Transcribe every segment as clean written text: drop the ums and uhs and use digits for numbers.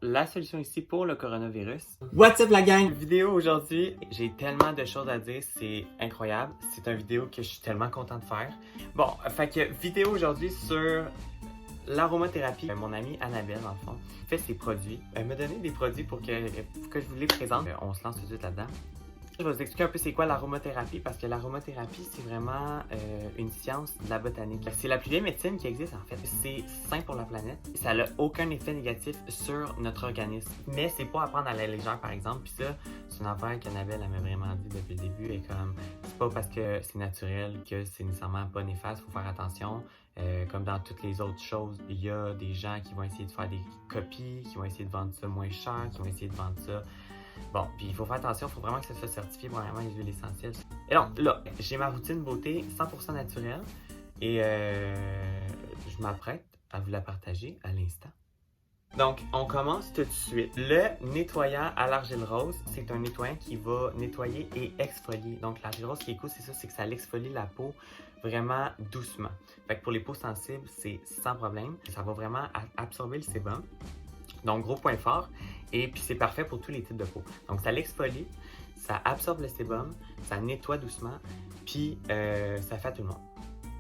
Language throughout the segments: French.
La solution ici pour le coronavirus. What's up la gang? Vidéo aujourd'hui, j'ai tellement de choses à dire, c'est incroyable. C'est une vidéo que je suis tellement content de faire. Bon, fait que vidéo aujourd'hui sur l'aromathérapie. Mon amie Annabelle, dans le fond, fait ses produits. Elle m'a donné des produits pour que je vous les présente. On se lance tout de suite là-dedans. Je vais vous expliquer un peu c'est quoi l'aromathérapie parce que l'aromathérapie, c'est vraiment une science de la botanique. C'est la plus vieille médecine qui existe en fait. C'est sain pour la planète. Ça n'a aucun effet négatif sur notre organisme. Mais c'est pas à prendre à la légère par exemple. Puis ça, c'est une affaire qu'Annabelle m'a vraiment dit depuis le début. Et comme, c'est pas parce que c'est naturel que c'est nécessairement pas néfaste. Faut faire attention. Comme dans toutes les autres choses, il y a des gens qui vont essayer de faire des copies, qui vont essayer de vendre ça moins cher, qui vont essayer de vendre ça. Bon, puis il faut faire attention, il faut vraiment que ça soit certifié premièrement les huiles essentielles. Et donc là, j'ai ma routine beauté 100% naturelle et je m'apprête à vous la partager à l'instant. Donc, on commence tout de suite. Le nettoyant à l'argile rose, c'est un nettoyant qui va nettoyer et exfolier. Donc, l'argile rose, ce qui est cool, c'est ça, c'est que ça exfolie la peau vraiment doucement. Fait que pour les peaux sensibles, c'est sans problème. Ça va vraiment absorber le sébum. Donc, gros point fort. Et puis, c'est parfait pour tous les types de peau. Donc, ça l'exfolie, ça absorbe le sébum, ça nettoie doucement, puis ça fait à tout le monde.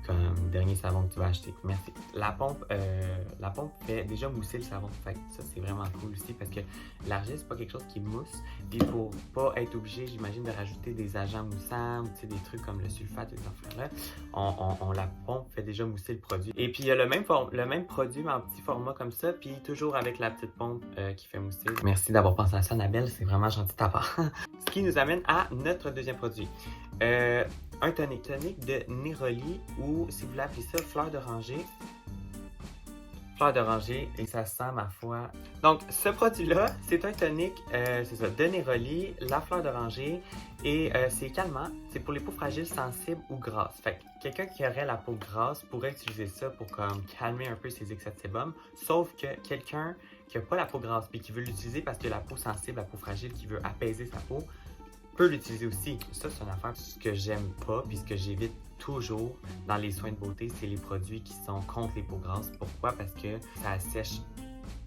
Comme dernier savon que tu vas acheter. Merci. La pompe fait déjà mousser le savon. Fait que ça, c'est vraiment cool aussi parce que l'argile, c'est pas quelque chose qui mousse. Puis pour pas être obligé, j'imagine, de rajouter des agents moussants ou des trucs comme le sulfate et ces affaires-là, la pompe fait déjà mousser le produit. Et puis il y a le même produit, mais en petit format comme ça, puis toujours avec la petite pompe qui fait mousser. Merci d'avoir pensé à ça, Annabelle. C'est vraiment gentil de ta part. Ce qui nous amène à notre deuxième produit. Un tonique de Néroli ou si vous voulez appeler ça fleur d'oranger. Fleur d'oranger et ça sent ma foi. Donc ce produit-là, c'est un tonique, c'est ça, de Néroli, la fleur d'oranger et c'est calmant. C'est pour les peaux fragiles, sensibles ou grasses. Fait que quelqu'un qui aurait la peau grasse pourrait utiliser ça pour comme calmer un peu ses excès de sébum. Sauf que quelqu'un qui n'a pas la peau grasse puis qui veut l'utiliser parce que la peau sensible, la peau fragile, qui veut apaiser sa peau, peut l'utiliser aussi. Ça, c'est une affaire. Ce que j'aime pas, puis ce que j'évite toujours dans les soins de beauté, c'est les produits qui sont contre les peaux grasses. Pourquoi? Parce que ça assèche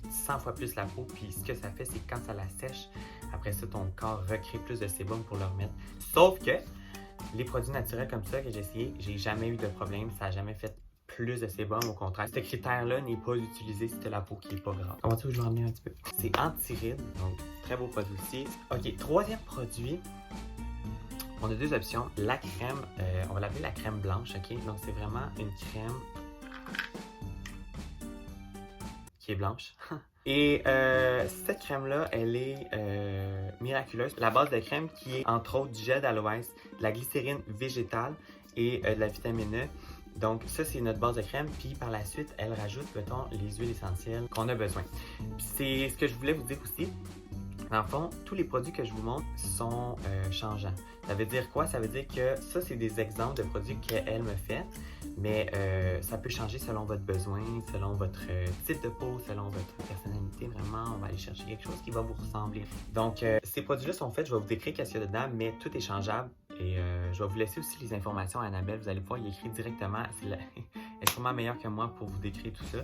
100 fois plus la peau, puis ce que ça fait, c'est que quand ça la sèche, après ça, ton corps recrée plus de sébum pour le remettre. Sauf que les produits naturels comme ça que j'ai essayé, j'ai jamais eu de problème, ça n'a jamais fait plus de sébum, au contraire. Ce critère-là n'est pas utilisé si tu as la peau qui n'est pas grasse. Comment tu veux que je vais ramener un petit peu? C'est anti-rides, donc très beau produit aussi. Ok, troisième produit. On a deux options. La crème, on va l'appeler la crème blanche, ok? Donc c'est vraiment une crème qui est blanche. Et cette crème-là, elle est miraculeuse. La base de crème qui est entre autres du gel d'aloès, de la glycérine végétale et de la vitamine E. Donc ça, c'est notre base de crème. Puis par la suite, elle rajoute, mettons, les huiles essentielles qu'on a besoin. Puis c'est ce que je voulais vous dire aussi. Dans le fond, tous les produits que je vous montre sont changeants. Ça veut dire quoi? Ça veut dire que ça, c'est des exemples de produits qu'elle me fait, mais ça peut changer selon votre besoin, selon votre type de peau, selon votre personnalité. Vraiment, on va aller chercher quelque chose qui va vous ressembler. Donc, ces produits-là sont faits, je vais vous décrire qu'est-ce qu'il y a dedans, mais tout est changeable. Et je vais vous laisser aussi les informations à Annabelle. Vous allez pouvoir y écrire directement. Elle est sûrement meilleure que moi pour vous décrire tout ça.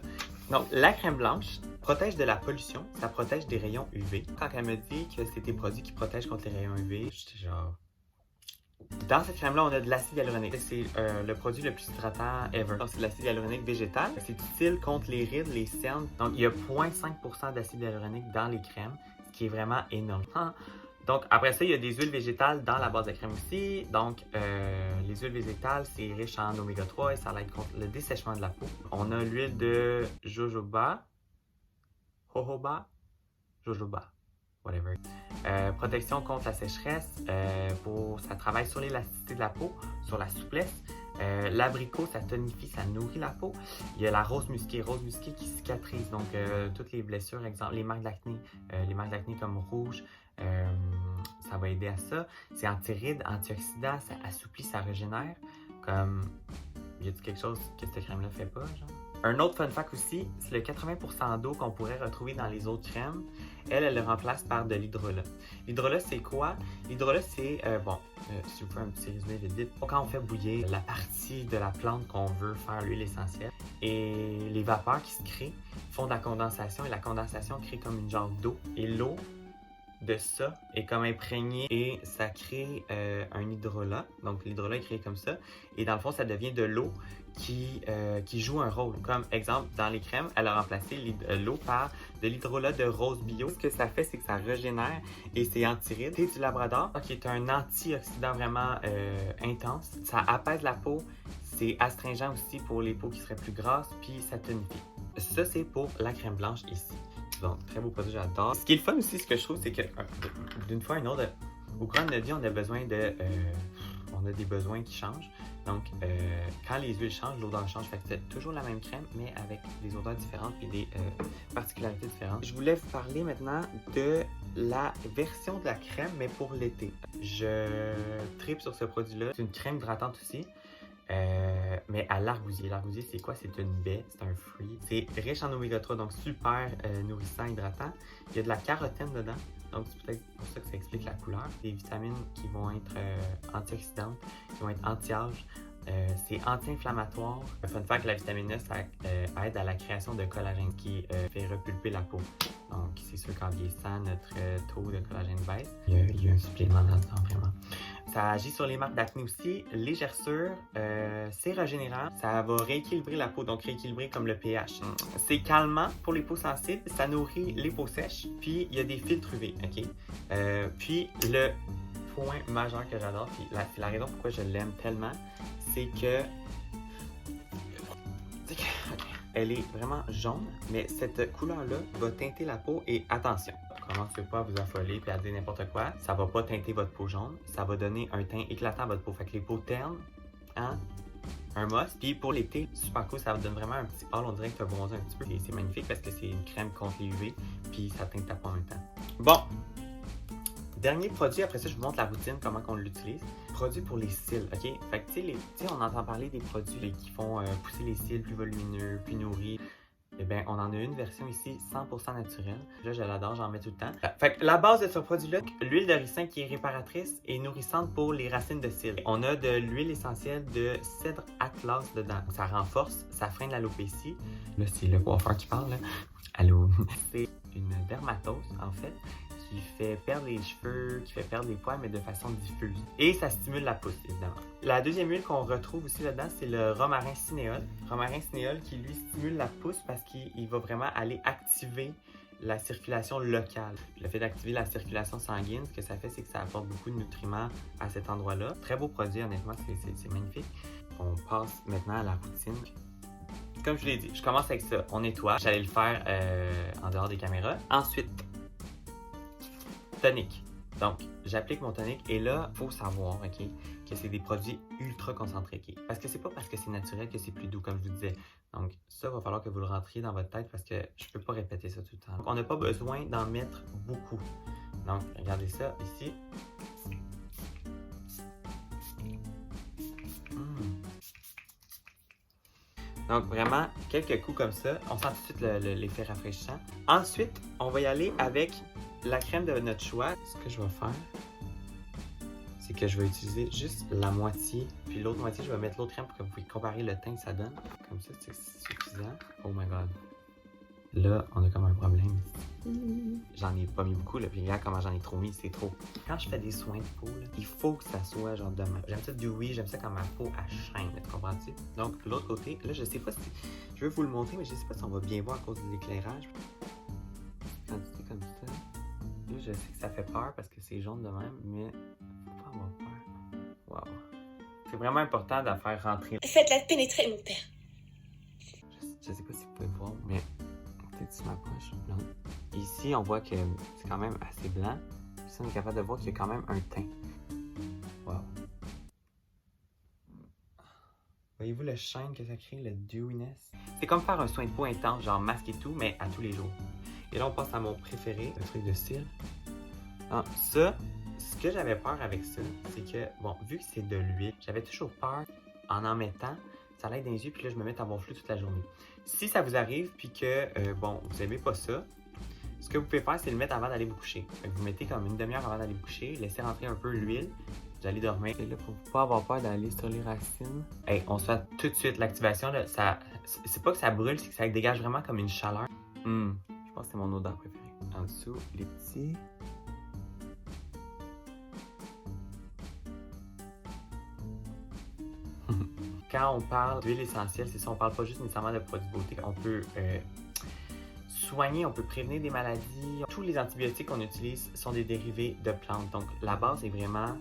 Donc, la crème blanche protège de la pollution. Ça protège des rayons UV. Quand elle me dit que c'est des produits qui protègent contre les rayons UV, j'étais genre... Dans cette crème-là, on a de l'acide hyaluronique. C'est le produit le plus hydratant ever. Donc, c'est de l'acide hyaluronique végétal. C'est utile contre les rides, les cernes. Donc, il y a 0,5% d'acide hyaluronique dans les crèmes, ce qui est vraiment énorme. Donc, après ça, il y a des huiles végétales dans la base de crème aussi. Donc, les huiles végétales, c'est riche en oméga 3 et ça aide contre le dessèchement de la peau. On a l'huile de jojoba, whatever. Protection contre la sécheresse, ça travaille sur l'élasticité de la peau, sur la souplesse. L'abricot, ça tonifie, ça nourrit la peau. Il y a la rose musquée qui cicatrise. Donc, toutes les blessures, exemple, les marques d'acné comme rouge, ça va aider à ça. C'est anti-rides, antioxydant, ça assouplit, ça régénère. Comme, y a-t-il quelque chose que cette crème-là fait pas, genre? Un autre fun fact aussi, c'est le 80% d'eau qu'on pourrait retrouver dans les autres crèmes. Elle le remplace par de l'hydrolat. L'hydrolat, c'est quoi? L'hydrolat, c'est, si vous faites un petit résumé vite, quand on fait bouillir la partie de la plante qu'on veut faire l'huile essentielle, et les vapeurs qui se créent font de la condensation, et la condensation crée comme une genre d'eau. Et l'eau de ça est comme imprégnée et ça crée un hydrolat. Donc l'hydrolat est créé comme ça. Et dans le fond, ça devient de l'eau qui joue un rôle. Comme exemple, dans les crèmes, elle a remplacé l'eau par de l'hydrolat de rose bio. Ce que ça fait, c'est que ça régénère et c'est antiride. Thé du Labrador, qui est un antioxydant vraiment intense. Ça apaise la peau. C'est astringent aussi pour les peaux qui seraient plus grasses, puis ça tonifie. Ça, c'est pour la crème blanche ici. Donc, très beau produit, j'adore. Ce qui est le fun aussi, ce que je trouve, c'est que d'une fois à une autre, au cours de notre vie, on a besoin de... on a des besoins qui changent. Donc, quand les huiles changent, l'odeur change. Fait que c'est toujours la même crème, mais avec des odeurs différentes et des particularités différentes. Je voulais vous parler maintenant de la version de la crème, mais pour l'été. Je tripe sur ce produit-là. C'est une crème hydratante aussi. Mais à l'argousier. L'argousier, c'est quoi? C'est une baie, c'est un fruit. C'est riche en oméga 3, donc super nourrissant, hydratant. Il y a de la carotène dedans, donc c'est peut-être pour ça que ça explique la couleur. Des vitamines qui vont être antioxydantes, qui vont être anti-âge. C'est anti-inflammatoire. Fun fact, la vitamine E, ça aide à la création de collagène qui fait repulper la peau. Donc, c'est sûr qu'en vieillissant, notre taux de collagène baisse. Il y a un supplément là-dedans, vraiment. Ça agit sur les marques d'acné aussi, les gerçures, c'est régénérant, ça va rééquilibrer la peau, donc rééquilibrer comme le pH. C'est calmant pour les peaux sensibles, ça nourrit les peaux sèches, puis il y a des filtres UV, ok? Puis le point majeur que j'adore, puis c'est la raison pourquoi je l'aime tellement, c'est que... Elle est vraiment jaune, mais cette couleur-là va teinter la peau et attention, commencez pas à vous affoler et à dire n'importe quoi. Ça va pas teinter votre peau jaune, ça va donner un teint éclatant à votre peau. Fait que les peaux ternes, hein, un must. Puis pour l'été, super cool, ça vous donne vraiment un petit hall, on dirait que tu as bronzé un petit peu. Et c'est magnifique parce que c'est une crème contre les UV, puis ça teinte ta peau en même temps. Bon, dernier produit, après ça je vous montre la routine, comment on l'utilise. Produit pour les cils, ok? Fait que tu sais, on entend parler des produits qui font pousser les cils plus volumineux, plus nourris. Eh bien, on en a une version ici 100% naturelle. Là, je l'adore, j'en mets tout le temps. Fait que la base de ce produit-là, l'huile de ricin qui est réparatrice et nourrissante pour les racines de cils. On a de l'huile essentielle de cèdre atlas dedans. Ça renforce, ça freine l'alopécie. Là, c'est le coiffeur qui parle, là. Allô? C'est une dermatose, en fait, qui fait perdre les cheveux, qui fait perdre les poils, mais de façon diffuse. Et ça stimule la pousse, évidemment. La deuxième huile qu'on retrouve aussi là-dedans, c'est le romarin cinéole. Romarin cinéole qui, lui, stimule la pousse parce qu'il va vraiment aller activer la circulation locale. Le fait d'activer la circulation sanguine, ce que ça fait, c'est que ça apporte beaucoup de nutriments à cet endroit-là. Très beau produit, honnêtement, c'est magnifique. On passe maintenant à la routine. Comme je vous l'ai dit, je commence avec ça. On nettoie. J'allais le faire en dehors des caméras. Ensuite, tonique. Donc, j'applique mon tonique et là, il faut savoir, ok, que c'est des produits ultra concentrés, ok? Parce que c'est pas parce que c'est naturel que c'est plus doux, comme je vous disais. Donc, ça, il va falloir que vous le rentriez dans votre tête parce que je peux pas répéter ça tout le temps. Donc, on n'a pas besoin d'en mettre beaucoup. Donc, regardez ça ici. Donc, vraiment, quelques coups comme ça. On sent tout de suite l'effet rafraîchissant. Ensuite, on va y aller avec la crème de notre choix. Ce que je vais faire, c'est que je vais utiliser juste la moitié. Puis l'autre moitié, je vais mettre l'autre crème pour que vous puissiez comparer le teint que ça donne. Comme ça, c'est suffisant. Oh my god. Là, on a comme un problème. J'en ai pas mis beaucoup, là, puis regarde comment j'en ai trop mis, c'est trop. Quand je fais des soins de peau, là, il faut que ça soit genre de même. J'aime ça dewy, j'aime ça quand ma peau elle chaîne, tu comprends-tu? Donc, l'autre côté, là, je sais pas si... Je veux vous le montrer, mais je sais pas si on va bien voir à cause de l'éclairage. Quand tu comme ça, là, je sais que ça fait peur parce que c'est jaune de même, mais faut pas avoir peur. Wow. C'est vraiment important de la faire rentrer. Faites-la pénétrer, mon père. Je sais pas si vous pouvez voir, mais... Peut-être si je m'approche, non. Ici, on voit que c'est quand même assez blanc. Ici, on est capable de voir qu'il y a quand même un teint. Wow. Voyez-vous le shine que ça crée, le dewiness? C'est comme faire un soin de peau intense, genre masque et tout, mais à tous les jours. Et là, on passe à mon préféré, le truc de cils. Ah, ça, ce que j'avais peur avec ça, c'est que, bon, vu que c'est de l'huile, j'avais toujours peur, en mettant, ça l'aide dans les yeux, puis là, je me mets à gonfler toute la journée. Si ça vous arrive, puis que, bon, vous n'aimez pas ça, ce que vous pouvez faire, c'est le mettre avant d'aller vous coucher. Fait que vous mettez comme une demi-heure avant d'aller vous coucher, laissez rentrer un peu l'huile, vous allez dormir. Et là, pour pas avoir peur d'aller sur les racines, hey, on se fait tout de suite l'activation. C'est pas que ça brûle, c'est que ça dégage vraiment comme une chaleur. Je pense que c'est mon odeur préférée. En dessous, les petits. Quand on parle d'huile essentielle, c'est ça, on parle pas juste nécessairement de produits beauté. On peut soigner, on peut prévenir des maladies. Tous les antibiotiques qu'on utilise sont des dérivés de plantes. Donc, la base est vraiment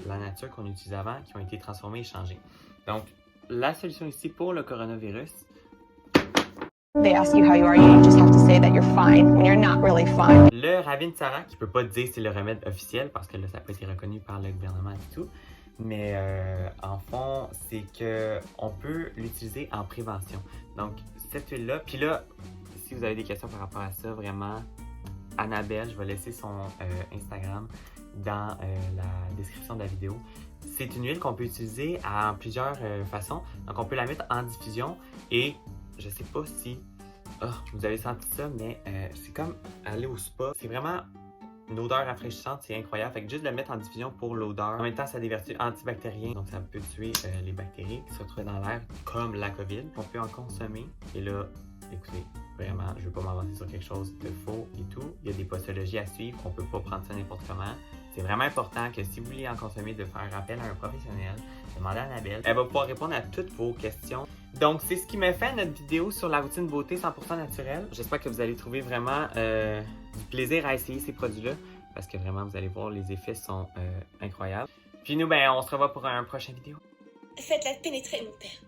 la nature qu'on utilisait avant, qui ont été transformées et changées. Donc, la solution ici pour le coronavirus. They ask you how you are, you just have to say that you're fine when you're not really fine. Le Ravinsara, qui peut pas dire c'est le remède officiel parce que là, ça n'a pas été reconnu par le gouvernement du tout. Mais en fond, c'est que on peut l'utiliser en prévention. Donc, cette huile-là, puis là, si vous avez des questions par rapport à ça, vraiment, Annabelle, je vais laisser son Instagram dans la description de la vidéo. C'est une huile qu'on peut utiliser en plusieurs façons. Donc, on peut la mettre en diffusion et je sais pas si vous avez senti ça, mais c'est comme aller au spa. C'est vraiment une odeur rafraîchissante, c'est incroyable. Fait que juste le mettre en diffusion pour l'odeur. En même temps, ça a des vertus antibactériennes, donc ça peut tuer les bactéries qui se retrouvent dans l'air, comme la COVID. On peut en consommer. Et là, écoutez, vraiment, je ne veux pas m'avancer sur quelque chose de faux et tout. Il y a des posologies à suivre, on ne peut pas prendre ça n'importe comment. C'est vraiment important que si vous voulez en consommer, de faire appel à un professionnel, demandez à Annabelle. Elle va pouvoir répondre à toutes vos questions. Donc, c'est ce qui me fait notre vidéo sur la routine beauté 100% naturelle. J'espère que vous allez trouver vraiment du plaisir à essayer ces produits-là parce que vraiment, vous allez voir, les effets sont incroyables. Puis nous, ben, on se revoit pour un prochain vidéo. Faites-la pénétrer, mon père.